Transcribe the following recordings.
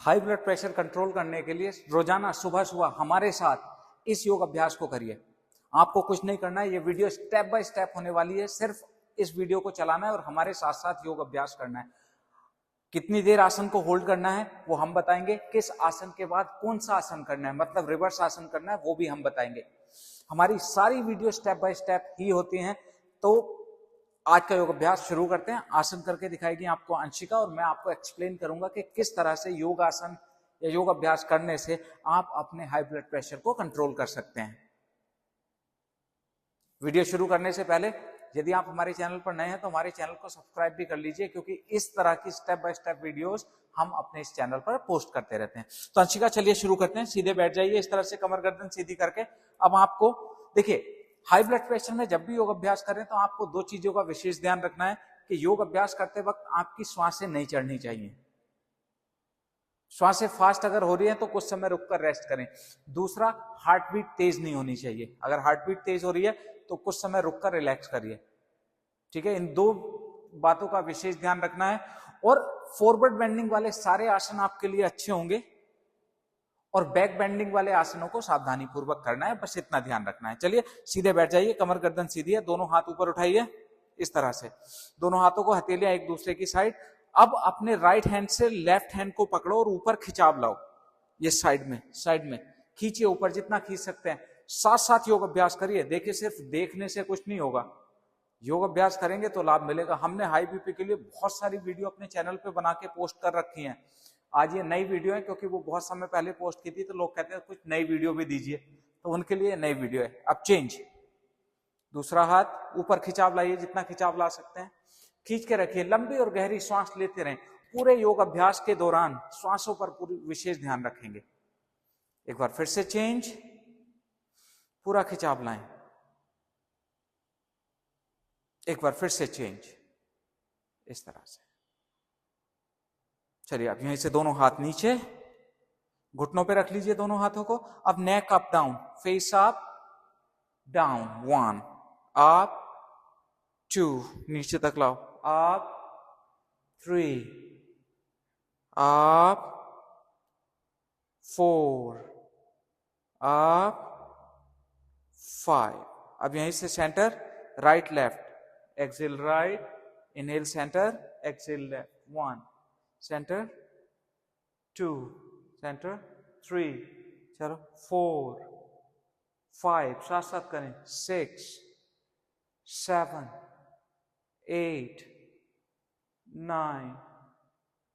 High blood pressure control करने के लिए रोजाना सुबह सुबह हमारे साथ इस योग अभ्यास को करिए। आपको कुछ नहीं करना है, ये वीडियो स्टेप बाय स्टेप होने वाली है। सिर्फ इस वीडियो को चलाना है और हमारे साथ साथ योग अभ्यास करना है। कितनी देर आसन को होल्ड करना है वो हम बताएंगे, किस आसन के बाद कौन सा आसन करना है, मतलब रिवर्स आसन करना है, वो भी हम बताएंगे। हमारी सारी वीडियो स्टेप बाय स्टेप ही होती हैं। तो आज का योग अभ्यास शुरू करते हैं। आसन करके दिखाएगी आपको अंशिका और मैं आपको एक्सप्लेन करूंगा कि किस तरह से योग आसन या योग अभ्यास करने से आप अपने हाई ब्लड प्रेशर को कंट्रोल कर सकते हैं। वीडियो शुरू करने से पहले यदि आप हमारे चैनल पर नए हैं तो हमारे चैनल को सब्सक्राइब भी कर लीजिए, क्योंकि इस तरह की स्टेप बाय स्टेप वीडियोस हम अपने इस चैनल पर पोस्ट करते रहते हैं। तो अंशिका चलिए शुरू करते हैं। सीधे बैठ जाइए इस तरह से, कमर गर्दन सीधी करके। अब आपको देखिए, हाई ब्लड प्रेशर में जब भी योग अभ्यास करें तो आपको दो चीजों का विशेष ध्यान रखना है कि योग अभ्यास करते वक्त आपकी श्वासें नहीं चढ़नी चाहिए। श्वासें फास्ट अगर हो रही है तो कुछ समय रुककर रेस्ट करें। दूसरा, हार्ट बीट तेज नहीं होनी चाहिए। अगर हार्ट बीट तेज हो रही है तो कुछ समय रुककर रिलैक्स करिए। ठीक है, इन दो बातों का विशेष ध्यान रखना है। और फॉरवर्ड बेंडिंग वाले सारे आसन आपके लिए अच्छे होंगे और बैक बेंडिंग वाले आसनों को सावधानी पूर्वक करना है, बस इतना ध्यान रखना है। चलिए सीधे बैठ जाइए, कमर गर्दन सीधी है, दोनों हाथ ऊपर उठाइए इस तरह से, दोनों हाथों को हथेलियां एक दूसरे की साइड। अब अपने राइट हैंड से लेफ्ट हैंड को पकड़ो और ऊपर खिंचाव लाओ, ये साइड में खींचिए, ऊपर जितना खींच सकते हैं। साथ साथ योग अभ्यास करिए। देखिए, सिर्फ देखने से कुछ नहीं होगा, योग अभ्यास करेंगे तो लाभ मिलेगा। हमने हाई बीपी के लिए बहुत सारी वीडियो अपने चैनल पे बना के पोस्ट कर रखी हैं। आज ये नई वीडियो है क्योंकि वो बहुत समय पहले पोस्ट की थी, तो लोग कहते हैं कुछ नई वीडियो भी दीजिए, तो उनके लिए नई वीडियो है। अब चेंज, दूसरा हाथ ऊपर खिंचाव लाइए, जितना खिंचाव ला सकते हैं, खींच के रखिए। लंबी और गहरी सांस लेते रहें। पूरे योग अभ्यास के दौरान श्वासों पर पूरी विशेष ध्यान रखेंगे। एक बार फिर से चेंज, पूरा खिंचाव लाएं। एक बार फिर से चेंज, इस तरह से। चलिए अब यहीं से दोनों हाथ नीचे, घुटनों पे रख लीजिए दोनों हाथों को। अब neck up down, face up down, 1 up, 2 नीचे तक लाओ, अप, 3 अप, 4 अप, 5। अब यहीं से centre, right left, exhale right, inhale centre, exhale left, 1 centre, 2 centre, 3, चलो 4 5, साथ साथ करें, 6 7 8 9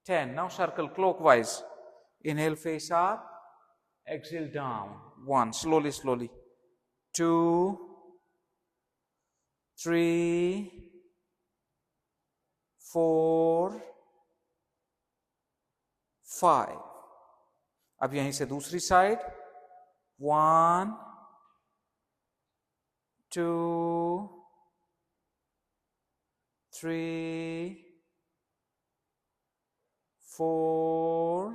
10। Now circle clockwise, inhale face up, exhale down, 1 slowly 2 3 4 5। अब यहीं से दूसरी साइड, 1 2 3 4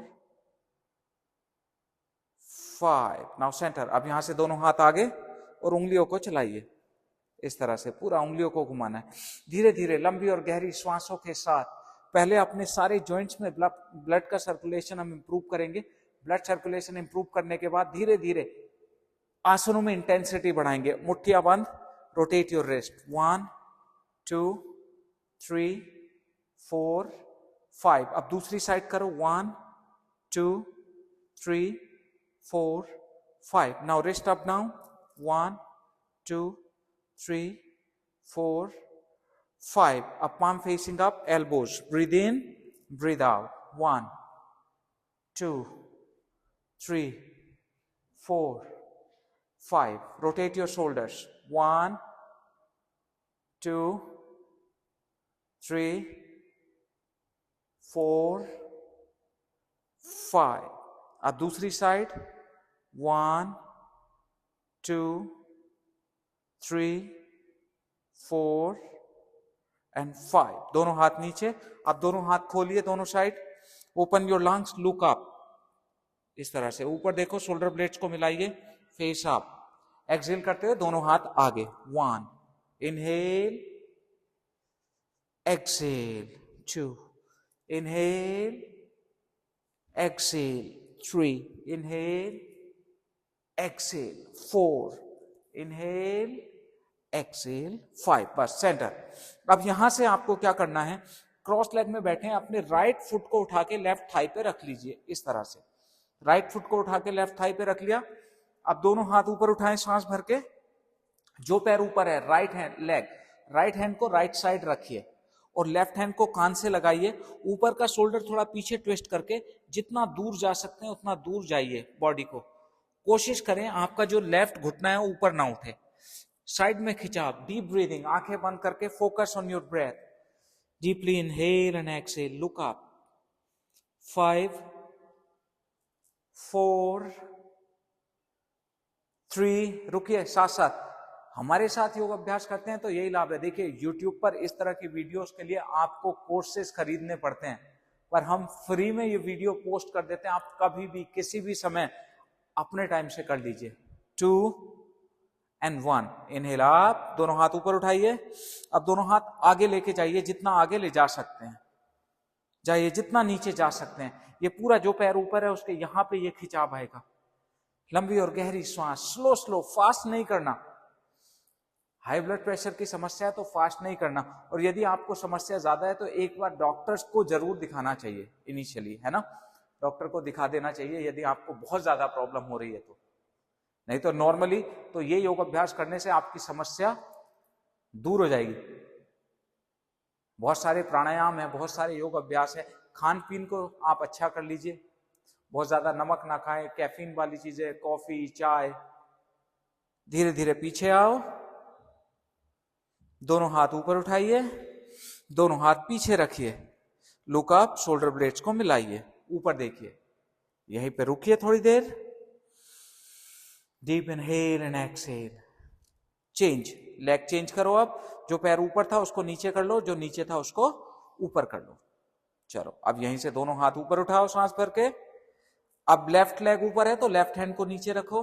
5। Now centre. अब यहां से दोनों हाथ आगे और उंगलियों को चलाइए इस तरह से, पूरा उंगलियों को घुमाना है। धीरे धीरे लंबी और गहरी श्वासों के साथ पहले अपने सारे जॉइंट्स में ब्लड का सर्कुलेशन हम इंप्रूव करेंगे। ब्लड सर्कुलेशन इंप्रूव करने के बाद धीरे धीरे आसनों में इंटेंसिटी बढ़ाएंगे। मुट्ठियां बंद, रोटेट योर रिस्ट, 1 2 3 4 5। अब दूसरी साइड करो, 1 2 3 4 5। Now wrist up down, 1 2 3 4 5। Up, palm facing up, elbows. Breathe in, breathe out. 1 2 3 4 5. Rotate your shoulders. 1 2 3 4 5। अब दूसरी साइड, 1 2 3 4 and 5। दोनों हाथ नीचे। अब दोनों हाथ खोलिए दोनों side, open your lungs, look up, इस तरह से ऊपर देखो, शोल्डर ब्लेड्स को मिलाइए, फेस अप। एक्सहेल करते हुए दोनों हाथ आगे, 1 inhale, exhale, 2 inhale, exhale 3, inhale, exhale 4, inhale, exhale 5, बस सेंटर। अब यहां से आपको क्या करना है, क्रॉस लेग में बैठे हैं, अपने राइट फुट को उठा के लेफ्ट थाई पे रख लीजिए इस तरह से। राइट फुट को उठा के लेफ्ट थाई पे रख लिया। अब दोनों हाथ ऊपर उठाएं सांस भर के। जो पैर ऊपर है, right hand leg, right hand को राइट साइड रखिए और लेफ्ट हैंड को कान से लगाइए। ऊपर का शोल्डर थोड़ा पीछे ट्विस्ट करके जितना दूर जा सकते हैं उतना दूर जाइए बॉडी को। कोशिश करें आपका जो लेफ्ट घुटना है ऊपर ना उठे। साइड में खिंचाव, डीप ब्रीदिंग, आंखें बंद करके focus on your breath. Deeply inhale and exhale, look up. 5, 4, 3, रुकिए। साथ साथ हमारे साथ योग अभ्यास करते हैं तो यही लाभ है। देखिए YouTube पर इस तरह की वीडियोस के लिए आपको कोर्सेज खरीदने पड़ते हैं, पर हम फ्री में ये वीडियो पोस्ट कर देते हैं। आप कभी भी किसी भी समय अपने टाइम से कर लीजिए। 2 and 1, इनहेल आप, दोनों हाथ ऊपर उठाइए। अब दोनों हाथ आगे लेके जाइए, जितना आगे ले जा सकते हैं जाइए, जितना नीचे जा सकते हैं। ये पूरा जो पैर ऊपर है उसके यहां पे ये खिंचाव आएगा। लंबी और गहरी श्वास, स्लो स्लो, फास्ट नहीं करना। हाई ब्लड प्रेशर की समस्या है तो फास्ट नहीं करना। और यदि आपको समस्या ज्यादा है तो एक बार डॉक्टर्स को जरूर दिखाना चाहिए इनिशियली, है ना। डॉक्टर को दिखा देना चाहिए यदि आपको बहुत ज्यादा प्रॉब्लम हो रही है तो। नहीं तो नॉर्मली तो ये योग अभ्यास करने से आपकी समस्या दूर हो जाएगी। बहुत सारे प्राणायाम है, बहुत सारे योग अभ्यास है। खान पीन को आप अच्छा कर लीजिए, बहुत ज्यादा नमक ना खाएं, कैफीन वाली चीजें, कॉफी, चाय। धीरे धीरे पीछे आओ, दोनों हाथ ऊपर उठाइए, दोनों हाथ पीछे रखिए। लुक अप, शोल्डर ब्लेड्स को मिलाइए, ऊपर देखिए। यहीं पे रुकिए थोड़ी देर। Deep inhale and exhale. Change, leg change करो। अब जो पैर ऊपर था उसको नीचे कर लो, जो नीचे था उसको ऊपर कर लो। चलो अब यहीं से दोनों हाथ ऊपर उठाओ सांस भर के। अब लेफ्ट लेग ऊपर है तो लेफ्ट हैंड को नीचे रखो,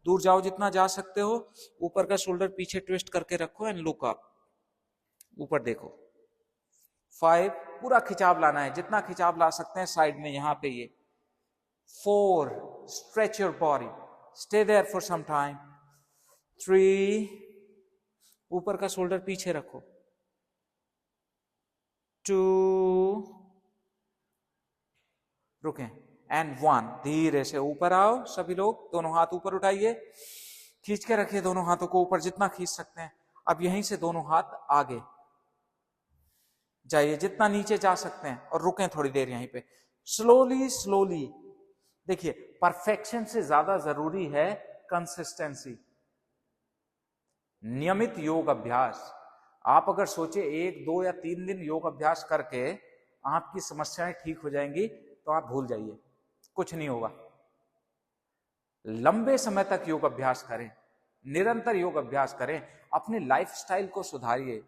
दूर जाओ जितना जा सकते हो। ऊपर का शोल्डर पीछे ट्विस्ट करके रखो एंड लुक अप, ऊपर देखो। 5, पूरा खिंचाव लाना है, जितना खिंचाव ला सकते हैं साइड में यहां पे ये। 4, stretch your body, stay there for some time. 3, ऊपर का शोल्डर पीछे रखो। 2, रुकें एंड 1, धीरे से ऊपर आओ सभी लोग। दोनों हाथ ऊपर उठाइए, खींच के रखिए दोनों हाथों को ऊपर जितना खींच सकते हैं। अब यहीं से दोनों हाथ आगे जाइए, जितना नीचे जा सकते हैं, और रुकें थोड़ी देर यहीं पे। Slowly slowly. देखिए परफेक्शन से ज्यादा जरूरी है कंसिस्टेंसी, नियमित योग अभ्यास। आप अगर सोचे 1, 2 या 3 दिन योग अभ्यास करके आपकी समस्याएं ठीक हो जाएंगी तो आप भूल जाइए, कुछ नहीं होगा। लंबे समय तक योग अभ्यास करें, निरंतर योग अभ्यास करें, अपने लाइफस्टाइल को सुधारिए,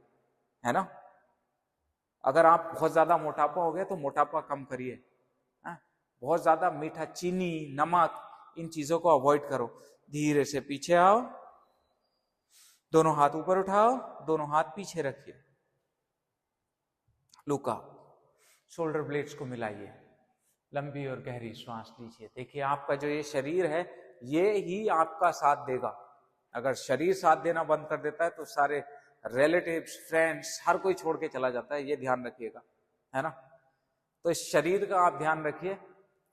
है ना। अगर आप बहुत ज्यादा मोटापा हो गया तो मोटापा कम करिए। बहुत ज्यादा मीठा, चीनी, नमक, इन चीजों को अवॉइड करो। धीरे से पीछे आओ, दोनों हाथ ऊपर उठाओ, दोनों हाथ पीछे रखिए। लुक अप, शोल्डर ब्लेड्स को मिलाइए, लंबी और गहरी श्वास लीजिए। देखिए आपका जो ये शरीर है ये ही आपका साथ देगा। अगर शरीर साथ देना बंद कर देता है तो सारे रिलेटिव्स, फ्रेंड्स, हर कोई छोड़ के चला जाता है, ये ध्यान रखिएगा, है ना। तो इस शरीर का आप ध्यान रखिए,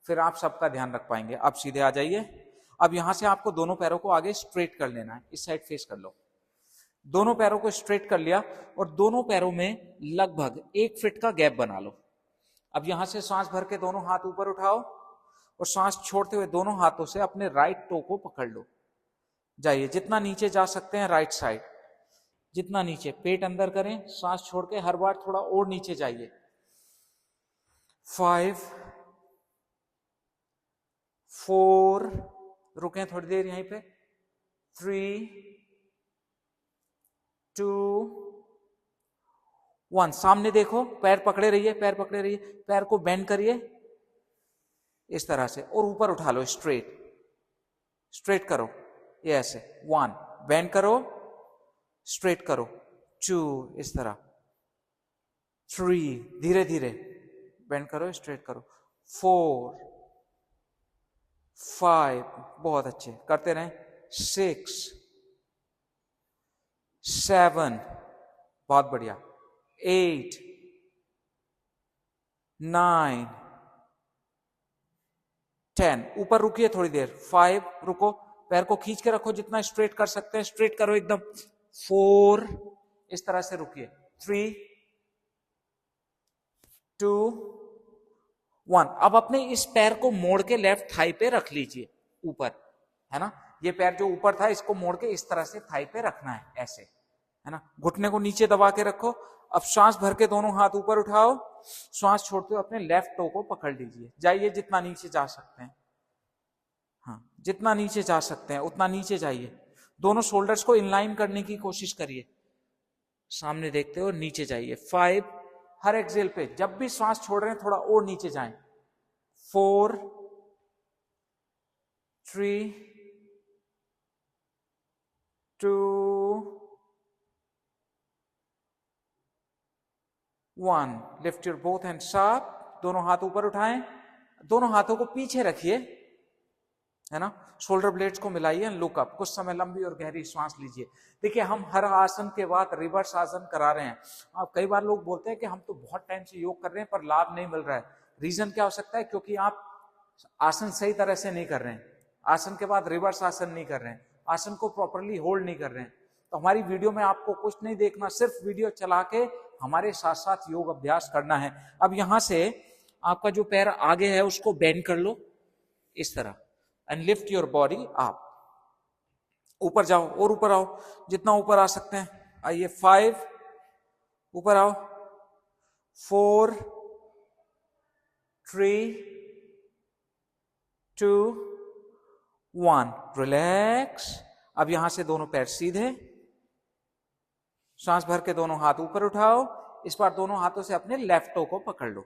फिर आप सबका ध्यान रख पाएंगे। अब सीधे आ जाइए। अब यहां से आपको दोनों पैरों को आगे स्ट्रेट कर लेना है, इस साइड फेस कर लो। दोनों पैरों को स्ट्रेट कर लिया और दोनों पैरों में लगभग 1 फीट का गैप बना लो। अब यहां से सांस भर के दोनों हाथ ऊपर उठाओ और सांस छोड़ते हुए दोनों हाथों से अपने राइट टो को पकड़ लो। जाइए जितना नीचे जा सकते हैं, राइट साइड जितना नीचे, पेट अंदर करें, सांस छोड़ के हर बार थोड़ा और नीचे जाइए। 5, 4, रुकें थोड़ी देर यहीं पे। 3, 2, 1, सामने देखो, पैर पकड़े रहिए, पैर पकड़े रहिए, पैर को बेंड करिए इस तरह से और ऊपर उठा लो, स्ट्रेट स्ट्रेट करो, ये ऐसे। 1, बेंड करो, स्ट्रेट करो। 2, इस तरह। 3, धीरे धीरे बेंड करो, स्ट्रेट करो। 4, 5, बहुत अच्छे, करते रहें, 6, 7, बहुत बढ़िया, 8, 9, 10, ऊपर रुकिए थोड़ी देर, 5, रुको, पैर को खींच के रखो जितना स्ट्रेट कर सकते हैं, स्ट्रेट करो एकदम, 4, इस तरह से रुकिए, 3, 2, 1। अब अपने इस पैर को मोड़ के लेफ्ट थाई पे रख लीजिए ऊपर, है ना, ये पैर जो ऊपर था इसको मोड़ के इस तरह से थाई पे रखना है, ऐसे, है ना, घुटने को नीचे दबा के रखो। अब श्वास भर के दोनों हाथ ऊपर उठाओ, श्वास छोड़ते हुए अपने लेफ्ट टो को पकड़ लीजिए, जाइए जितना नीचे जा सकते हैं, हाँ जितना नीचे जा सकते हैं उतना नीचे जाइए, दोनों शोल्डर्स को इनलाइन करने की कोशिश करिए, सामने देखते हो, नीचे जाइए, 5, हर एक्सेल पे जब भी श्वास छोड़ रहे हैं थोड़ा और नीचे जाएं, 4, 3, 2, 1, lift your both hands up, दोनों हाथ ऊपर उठाएं, दोनों हाथों को पीछे रखिए, है ना, शोल्डर ब्लेड्स को मिलाइए, लुक अप, कुछ समय लंबी और गहरी श्वास लीजिए। देखिए हम हर आसन के बाद रिवर्स आसन करा रहे हैं। आप कई बार लोग बोलते हैं कि हम तो बहुत टाइम से योग कर रहे हैं पर लाभ नहीं मिल रहा है। रीजन क्या हो सकता है? क्योंकि आप आसन सही तरह से नहीं कर रहे हैं, आसन के बाद रिवर्स आसन नहीं कर रहे हैं, आसन को प्रॉपरली होल्ड नहीं कर रहे हैं। तो हमारी वीडियो में आपको कुछ नहीं देखना, सिर्फ वीडियो चला के हमारे साथ साथ योग अभ्यास करना है। अब यहां से आपका जो पैर आगे है उसको बेंड कर लो इस तरह, and lift your body up, ऊपर जाओ और ऊपर आओ, जितना ऊपर आ सकते हैं आइए, 5, ऊपर आओ, 4, 3, 2, 1, रिलैक्स। अब यहां से दोनों पैर सीधे, सांस भर के दोनों हाथ ऊपर उठाओ, इस बार दोनों हाथों से अपने लेफ्ट टो को पकड़ लो,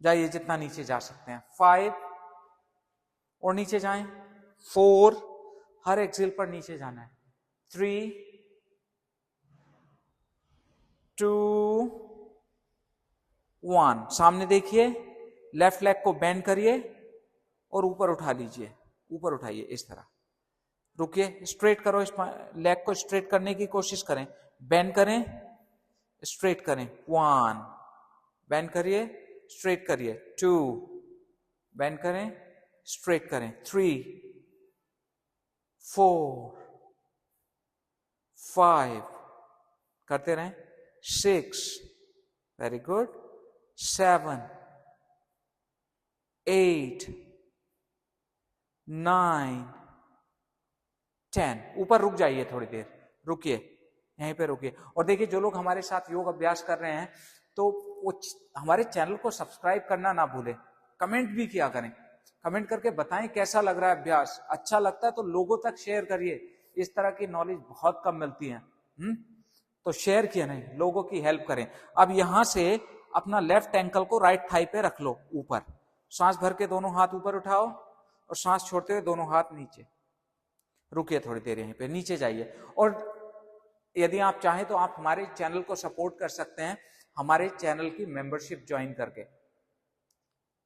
जाइए जितना नीचे जा सकते हैं, 5 और नीचे जाएं, 4, हर एक्सेल पर नीचे जाना है, 3, 2, 1, सामने देखिए, लेफ्ट लेग को बेंड करिए और ऊपर उठा लीजिए, ऊपर उठाइए इस तरह, रुकिए, स्ट्रेट करो, इस लेग को स्ट्रेट करने की कोशिश करें, बेंड करें, स्ट्रेट करें, 1, बेंड करिए, स्ट्रेट करिए, 2, बेंड करें, स्ट्रेट करें, 3, 4, 5, करते रहें, 6, वेरी गुड, 7, 8, 9, 10, ऊपर रुक जाइए थोड़ी देर, रुकिए, यहीं पे रुकिए। और देखिए जो लोग हमारे साथ योग अभ्यास कर रहे हैं तो वो हमारे चैनल को सब्सक्राइब करना ना भूलें, कमेंट भी किया करें, कमेंट करके बताएं कैसा लग रहा है अभ्यास, अच्छा लगता है तो लोगों तक शेयर करिए, इस तरह की नॉलेज बहुत कम मिलती है, तो शेयर किया नहीं, लोगों की हेल्प करें। अब यहां से अपना लेफ्ट एंकल को राइट थाई पे रख लो ऊपर, सांस भर के दोनों हाथ ऊपर उठाओ और सांस छोड़ते हुए दोनों हाथ नीचे, रुकिए थोड़ी देर यहीं पे, नीचे जाइए। और यदि आप चाहें तो आप हमारे चैनल को सपोर्ट कर सकते हैं हमारे चैनल की मेंबरशिप ज्वाइन करके।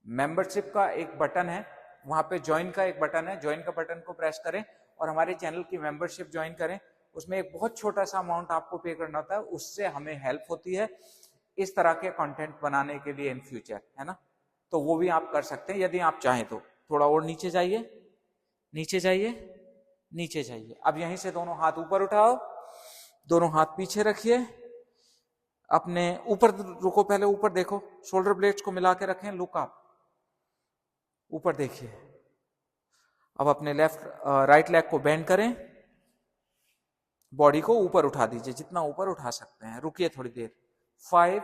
मेंबरशिप का एक बटन है, वहां पे ज्वाइन का एक बटन है, ज्वाइन का बटन को प्रेस करें और हमारे चैनल की मेंबरशिप ज्वाइन करें। उसमें एक बहुत छोटा सा अमाउंट आपको पे करना होता है, उससे हमें हेल्प होती है इस तरह के कंटेंट बनाने के लिए इन फ्यूचर, है ना, तो वो भी आप कर सकते हैं यदि आप चाहें तो। थोड़ा और नीचे जाइए, नीचे जाइए, नीचे जाइए। अब यहीं से दोनों हाथ ऊपर उठाओ, दोनों हाथ पीछे रखिए, अपने ऊपर रुको, पहले ऊपर देखो, शोल्डर ब्लेड्स को मिला के रखें, लुक अप, ऊपर देखिए। अब अपने राइट लेग को बेंड करें, बॉडी को ऊपर उठा दीजिए जितना ऊपर उठा सकते हैं, रुकिए थोड़ी देर, 5,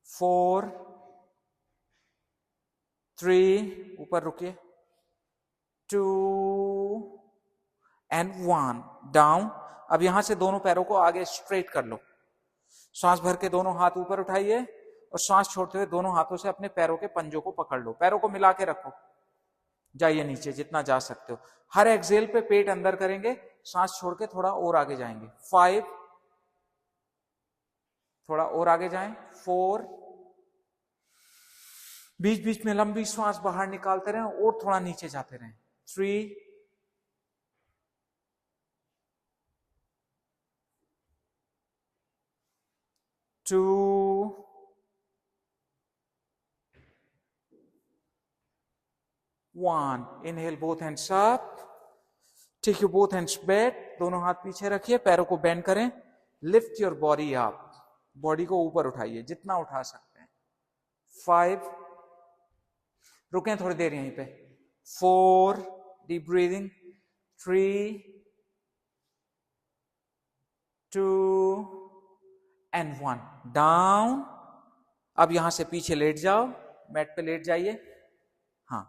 4, 3, ऊपर रुकिए, 2 एंड 1, डाउन। अब यहां से दोनों पैरों को आगे स्ट्रेट कर लो, सांस भर के दोनों हाथ ऊपर उठाइए और सांस छोड़ते हुए दोनों हाथों से अपने पैरों के पंजों को पकड़ लो, पैरों को मिला के रखो, जाइए नीचे जितना जा सकते हो। हर एक्सेल पे पेट अंदर करेंगे, सांस छोड़ के थोड़ा और आगे जाएंगे, 5, थोड़ा और आगे जाएं, 4, बीच बीच में लंबी श्वास बाहर निकालते रहें और थोड़ा नीचे जाते रहें। 3, 2, 1। Inhale, both hands up. Take your both hands back. दोनों हाथ पीछे रखिए, पैरों को बेंड करें। Lift your body up. Body को ऊपर उठाइए जितना उठा सकते हैं। 5, रुकें थोड़ी देर यहीं पे। 4, डीप ब्रीदिंग। 3, 2 and 1, down. अब यहां से पीछे लेट जाओ, मैट पे लेट जाइए। हाँ,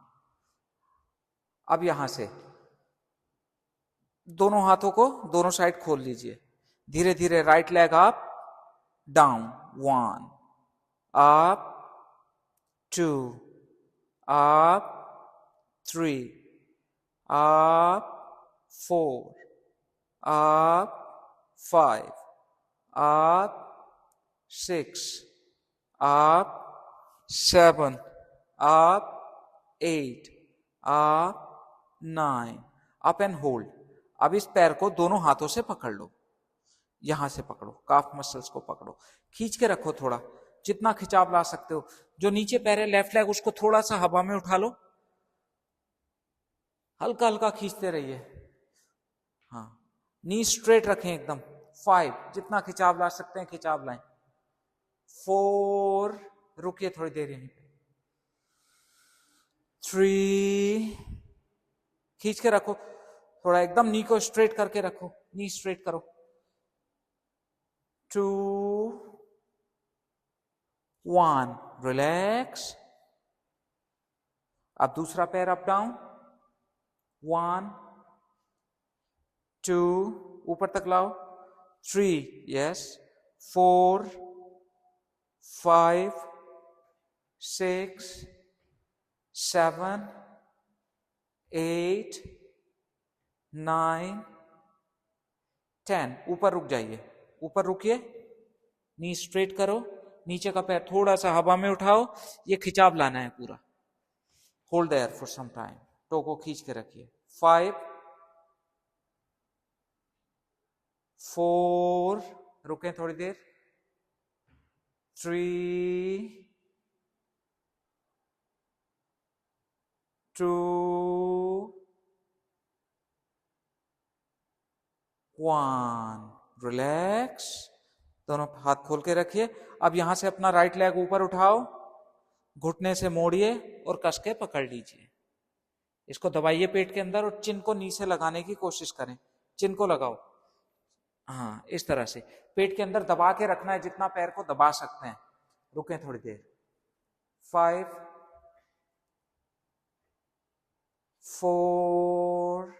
अब यहां से दोनों हाथों को दोनों साइड खोल लीजिए। धीरे धीरे right leg up, down. 1, up, 2, up, 3, up, 4, up, 5, up, 6, up, 7, up, 8, up, 9, up and hold। अब इस पैर को दोनों हाथों से पकड़ लो, यहां से पकड़ो, काफ मसल्स को पकड़ो, खींच के रखो थोड़ा, जितना खिंचाव ला सकते हो। जो नीचे पैर है लेफ्ट लेग, उसको थोड़ा सा हवा में उठा लो, हल्का हल्का खींचते रहिए। हाँ, नी स्ट्रेट रखें एकदम। 5, जितना खिंचाव ला सकते हैं खिंचाव लाएं। 4, रुकिए थोड़ी देर यहीं पे। 3, खींच के रखो थोड़ा, एकदम नी को स्ट्रेट करके रखो, नी स्ट्रेट करो। 2, 1, रिलैक्स। अब दूसरा पैर अप डाउन। 1, 2, ऊपर तक लाओ। 3, yes, 4, 5, 6, 7, 8, 9, 10। ऊपर रुक जाइए, ऊपर रुकिए, नी स्ट्रेट करो, नीचे का पैर थोड़ा सा हवा में उठाओ, ये खिंचाव लाना है पूरा। Hold there for some time, toe को खींच के रखिए। 5, 4, रुकें थोड़ी देर। 3, 2, 1, रिलैक्स। दोनों हाथ खोल के रखिए। अब यहां से अपना राइट लेग ऊपर उठाओ, घुटने से मोड़िए और कस के पकड़ लीजिए। इसको दबाइए पेट के अंदर और चिन को नीचे लगाने की कोशिश करें। चिन को लगाओ, हाँ, इस तरह से पेट के अंदर दबा के रखना है, जितना पैर को दबा सकते हैं। रुकें थोड़ी देर। 5, 4,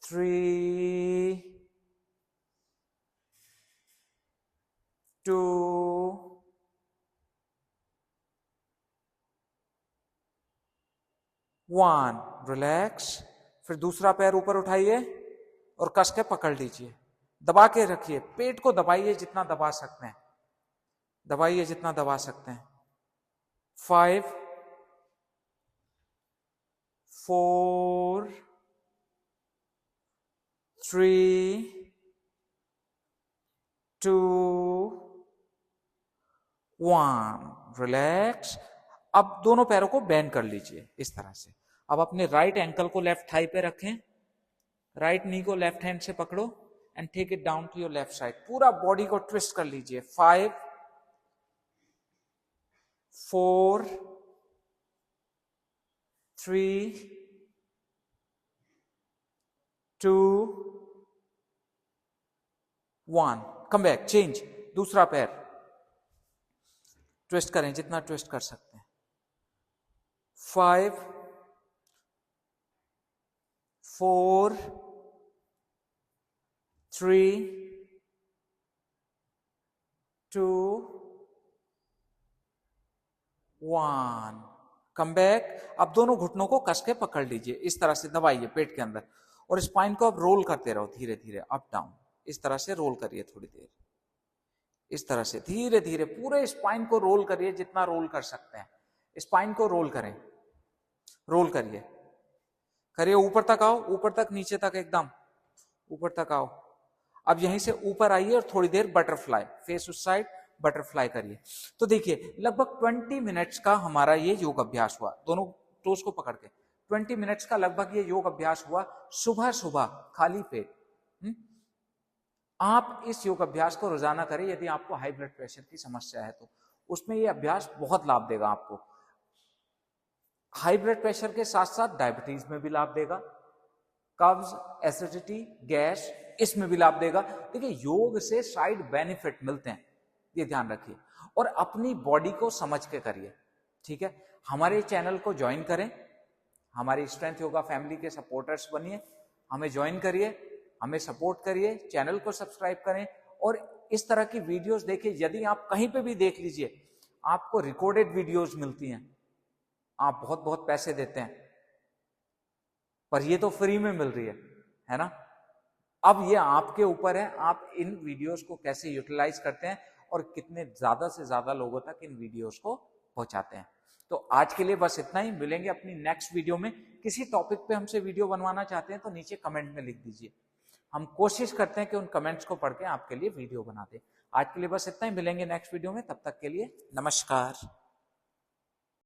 3, 2, 1, रिलैक्स। फिर दूसरा पैर ऊपर उठाइए और कस के पकड़ लीजिए, दबा के रखिए, पेट को दबाइए जितना दबा सकते हैं, दबाइए जितना दबा सकते हैं। 5, 4, 3, 2, 1, रिलैक्स। अब दोनों पैरों को बेंड कर लीजिए इस तरह से। अब अपने राइट एंकल को लेफ्ट थाई पे रखें, राइट नी को लेफ्ट हैंड से पकड़ो and take it down to your left side. पूरा बॉडी को ट्विस्ट कर लीजिए। 5, 4, 3, 2, 1, कम बैक, चेंज। दूसरा पैर ट्विस्ट करें जितना ट्विस्ट कर सकते हैं। 5, 4, 3, 2, 1, कम बैक। अब दोनों घुटनों को कस के पकड़ लीजिए, इस तरह से दबाइए पेट के अंदर और स्पाइन को अब रोल करते रहो धीरे धीरे, अप डाउन, इस तरह से रोल करिए थोड़ी देर। इस तरह से धीरे धीरे पूरे स्पाइन को रोल करिए, जितना रोल कर सकते हैं स्पाइन को रोल करें, रोल करिए, करिए, ऊपर तक आओ, ऊपर तक, नीचे तक, एकदम ऊपर तक आओ। अब यहीं से ऊपर आइए और थोड़ी देर बटरफ्लाई, फेस उस साइड, बटरफ्लाई करिए। तो देखिए लगभग 20 मिनट्स का हमारा ये योग अभ्यास हुआ, दोनों टोस को पकड़ के 20 मिनट्स का लगभग ये योग अभ्यास हुआ, सुबह सुबह खाली पेट। आप इस योग अभ्यास को रोजाना करें। यदि आपको हाई ब्लड प्रेशर की समस्या है तो उसमें ये अभ्यास बहुत लाभ देगा आपको। हाई ब्लड प्रेशर के साथ साथ डायबिटीज में भी लाभ देगा, कब्ज, एसिडिटी, गैस, इसमें भी लाभ देगा। देखिए योग से साइड बेनिफिट मिलते हैं, ये ध्यान रखिए, और अपनी बॉडी को समझ के करिए, ठीक है। हमारे चैनल को ज्वाइन करें, हमारी स्ट्रेंथ योगा फैमिली के सपोर्टर्स बनिए, हमें ज्वाइन करिए, हमें सपोर्ट करिए, चैनल को सब्सक्राइब करें और इस तरह की वीडियोस देखिए। यदि आप कहीं पे भी देख लीजिए, आपको रिकॉर्डेड वीडियोस मिलती हैं, आप बहुत बहुत पैसे देते हैं, पर ये तो फ्री में मिल रही है ना। अब ये आपके ऊपर है, आप इन वीडियोस को कैसे यूटिलाइज करते हैं और कितने ज्यादा से ज्यादा लोगों तक इन वीडियोस को पहुंचाते हैं। तो आज के लिए बस इतना ही, मिलेंगे अपनी नेक्स्ट वीडियो में। किसी टॉपिक पे हमसे वीडियो बनवाना चाहते हैं तो नीचे कमेंट में लिख दीजिए, हम कोशिश करते हैं कि उन कमेंट्स को पढ़ के आपके लिए वीडियो बना दें। आज के लिए बस इतना ही, मिलेंगे नेक्स्ट वीडियो में, तब तक के लिए नमस्कार।